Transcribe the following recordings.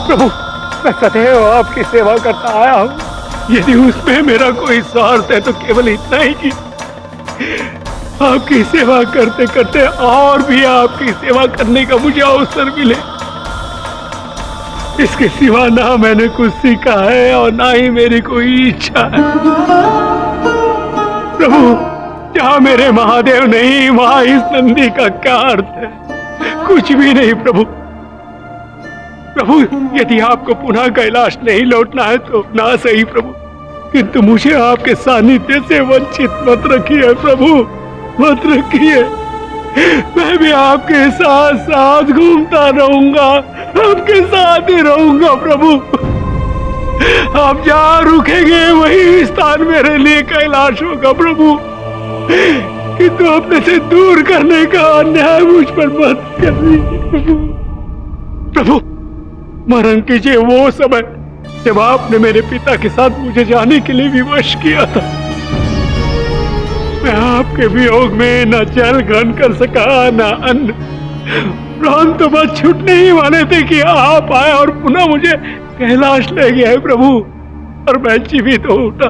प्रभु, मैं सदैव आपकी सेवा करता आया हूँ। यदि उसमें मेरा कोई स्वार्थ है तो केवल इतना ही कि आपकी सेवा करते करते और भी आपकी सेवा करने का मुझे अवसर मिले। इसके सिवा ना मैंने कुछ सीखा है और ना ही मेरी कोई इच्छा है। प्रभु, जहां मेरे महादेव नहीं वहां इस नंदी का क्या अर्थ है? कुछ भी नहीं प्रभु। प्रभु, यदि आपको पुनः कैलाश नहीं लौटना है तो ना सही प्रभु, किंतु मुझे आपके सानिध्य से वंचित मत रखिए प्रभु, मत रखिए। मैं भी आपके साथ साथ घूमता रहूंगा, आपके साथ ही रहूंगा प्रभु। आप जहाँ रुकेंगे वही स्थान मेरे लिए कैलाश होगा प्रभु, किंतु अपने से दूर करने का अन्याय मुझ पर मत करिए प्रभु। मरण कीजिए वो समय जब आपने मेरे पिता के साथ मुझे जाने के लिए विवश किया था। मैं आपके वियोग में न जल ग्रहण कर सका न अन्न। प्राण तो बस छूटने ही वाले थे कि आप आए और पुनः मुझे कैलाश ले गए प्रभु, और मैं जीवित हो उठा।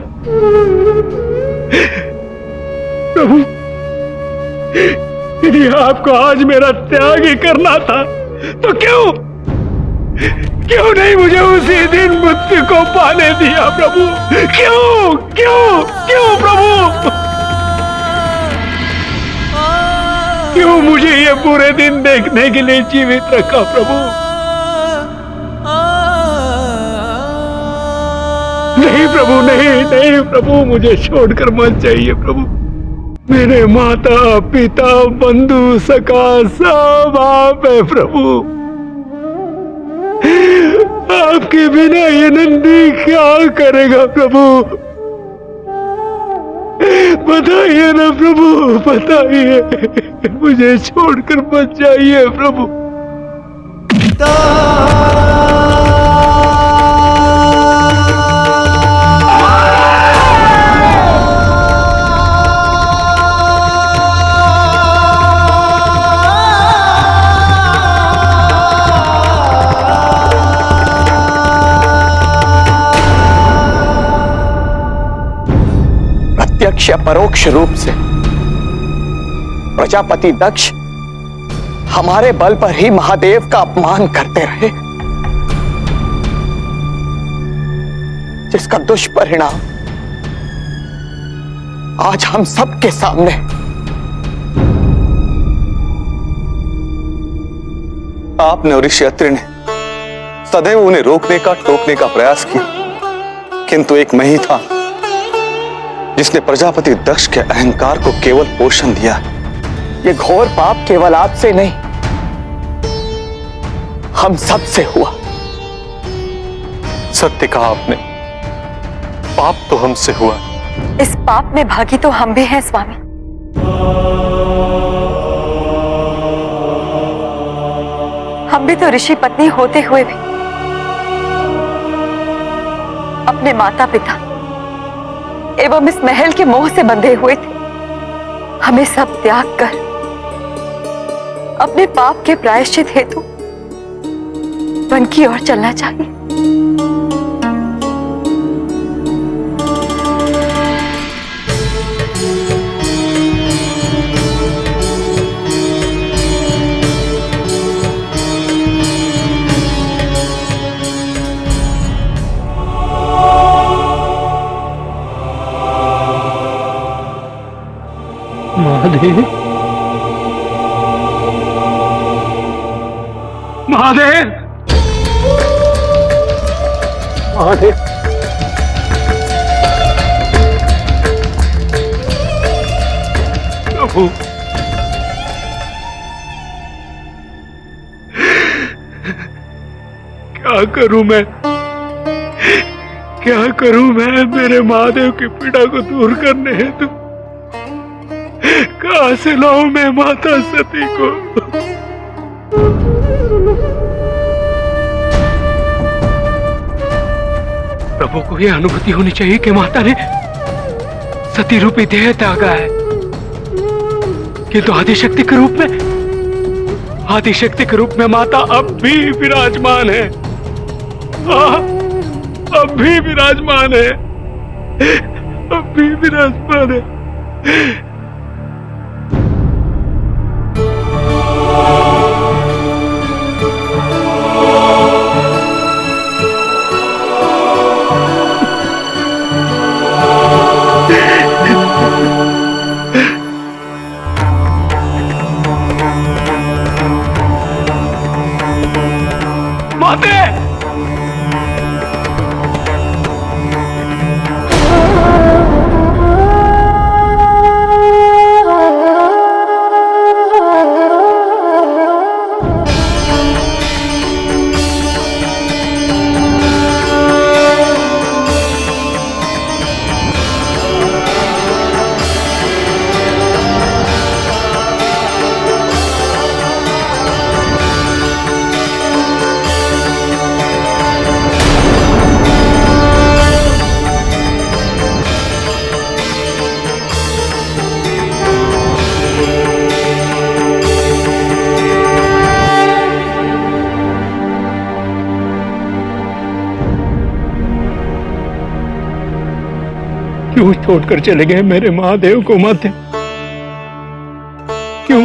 प्रभु, यदि आपको आज मेरा त्याग ही करना था तो क्यों नहीं मुझे उसी दिन मृत्यु को पाने दिया प्रभु? क्यों क्यों क्यों प्रभु? क्यों मुझे ये बुरे दिन देखने के लिए जीवित रखा प्रभु? नहीं प्रभु, नहीं प्रभु, मुझे छोड़कर मत जाइए प्रभु। मेरे माता पिता बंधु सखा सब आप है प्रभु। आपके बिना ये नंदी क्या करेगा प्रभु? बताइए ना प्रभु, बताइए। मुझे छोड़कर मत जाइए प्रभु। प्रत्यक्ष या परोक्ष रूप से प्रजापति दक्ष हमारे बल पर ही महादेव का अपमान करते रहे, जिसका दुष्परिणाम आज हम सबके सामने। आपने और ऋषि अत्रि ने सदैव उन्हें रोकने का टोकने का प्रयास किया, किंतु एक मैं ही था जिसने प्रजापति दक्ष के अहंकार को केवल पोषण दिया। ये घोर पाप केवल आपसे नहीं, हम सब से हुआ। सत्य कहा आपने, पाप तो हमसे हुआ। इस पाप में भागी तो हम भी हैं स्वामी। हम भी तो ऋषि पत्नी होते हुए भी अपने माता पिता एवं इस महल के मोह से बंधे हुए थे। हमें सब त्याग कर अपने पाप के प्रायश्चित हेतु वन की ओर चलना चाहिए। महादेव, महादेव, महादेव, प्रभु, क्या करूं मैं, क्या करूं मैं मेरे महादेव की पीड़ा को दूर करने हेतु? कहां से लाऊं मैं माता सती को? प्रभु को यह अनुभूति होनी चाहिए कि माता ने सती रूपी देह त्यागा है, किंतु आदिशक्ति के रूप में, आदिशक्ति के रूप में माता अब भी विराजमान है। हाँ, अब भी विराजमान है, अब भी विराजमान है। माते! क्यों छोड़कर चले गए मेरे महादेव को माते? क्यों?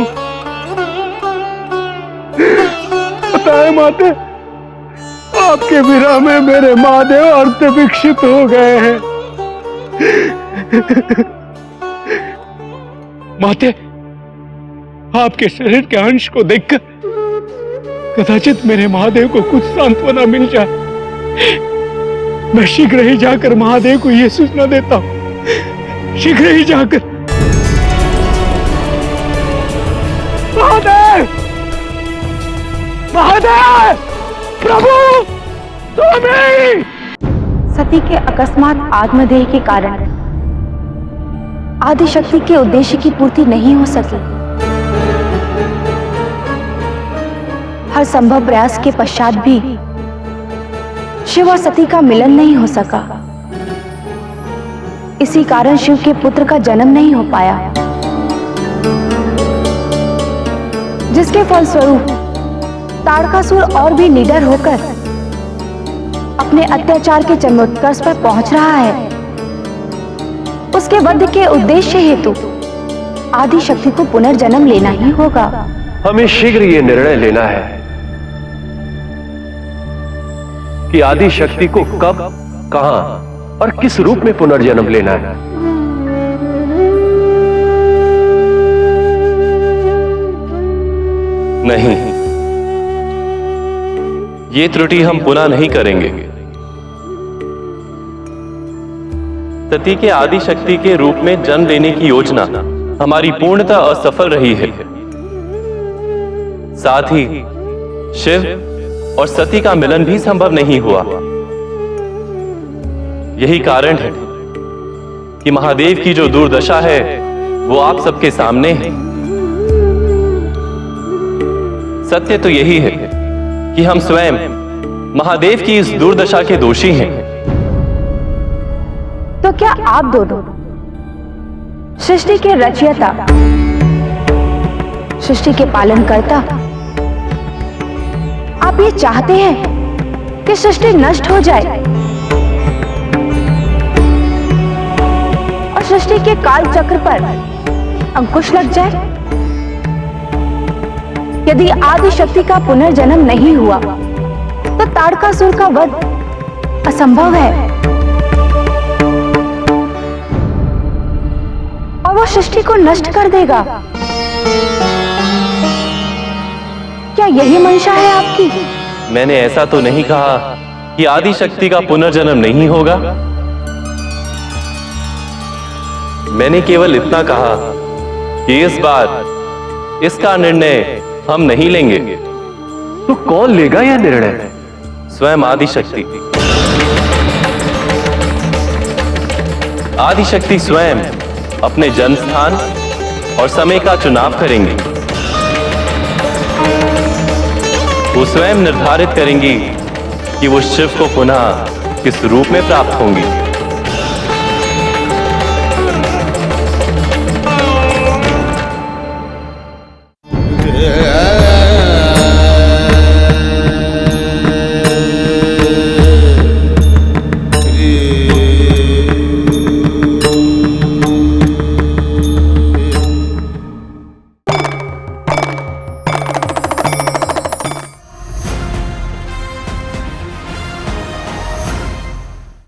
बताए माते, आपके विरह में मेरे महादेव अर्धविक्षिप्त हो गए हैं। माते, आपके शरीर के अंश को देखकर कदाचित मेरे महादेव को कुछ सांत्वना मिल जाए। मैं शीघ्र ही जाकर महादेव को यह सूचना देता हूं, शीघ्र ही जाकर। महादेव! महादेव! प्रभु! स्वामी! सती के अकस्मात आत्मदेह के कारण आदिशक्ति के उद्देश्य की पूर्ति नहीं हो सकी। हर संभव प्रयास के पश्चात भी शिव और सती का मिलन नहीं हो सका। इसी कारण शिव के पुत्र का जन्म नहीं हो पाया, जिसके फलस्वरूप तारकासुर और भी निडर होकर अपने अत्याचार के चरमोत्कर्ष पर पहुंच रहा है। उसके वध के उद्देश्य हेतु आदिशक्ति को पुनर्जन्म लेना ही होगा। हमें शीघ्र ये निर्णय लेना है कि आदिशक्ति को कब, कहां और किस रूप में पुनर्जन्म लेना है। नहीं, ये त्रुटि हम पुनः नहीं करेंगे। सती के आदिशक्ति के रूप में जन्म लेने की योजना हमारी पूर्णतः असफल रही है। साथ ही शिव और सती का मिलन भी संभव नहीं हुआ। यही कारण है कि महादेव की जो दुर्दशा है वो आप सबके सामने है। सत्य तो यही है कि हम स्वयं महादेव की इस दुर्दशा के दोषी हैं। तो क्या आप दोनों सृष्टि के रचयिता, सृष्टि के पालनकर्ता, आप ये चाहते हैं कि सृष्टि नष्ट हो जाए और सृष्टि के काल चक्र पर अंकुश लग जाए? यदि आदिशक्ति का पुनर्जन्म नहीं हुआ तो तारकासुर का वध असंभव है और वो सृष्टि को नष्ट कर देगा। क्या यही मंशा है आपकी? मैंने ऐसा तो नहीं कहा कि आदिशक्ति का पुनर्जन्म नहीं होगा। मैंने केवल इतना कहा कि इस बार इसका निर्णय हम नहीं लेंगे। तो कौन लेगा यह निर्णय? स्वयं आदिशक्ति। आदिशक्ति स्वयं अपने जन्म स्थान और समय का चुनाव करेंगे। वो स्वयं निर्धारित करेंगी कि वो शिव को पुनः किस रूप में प्राप्त होंगी।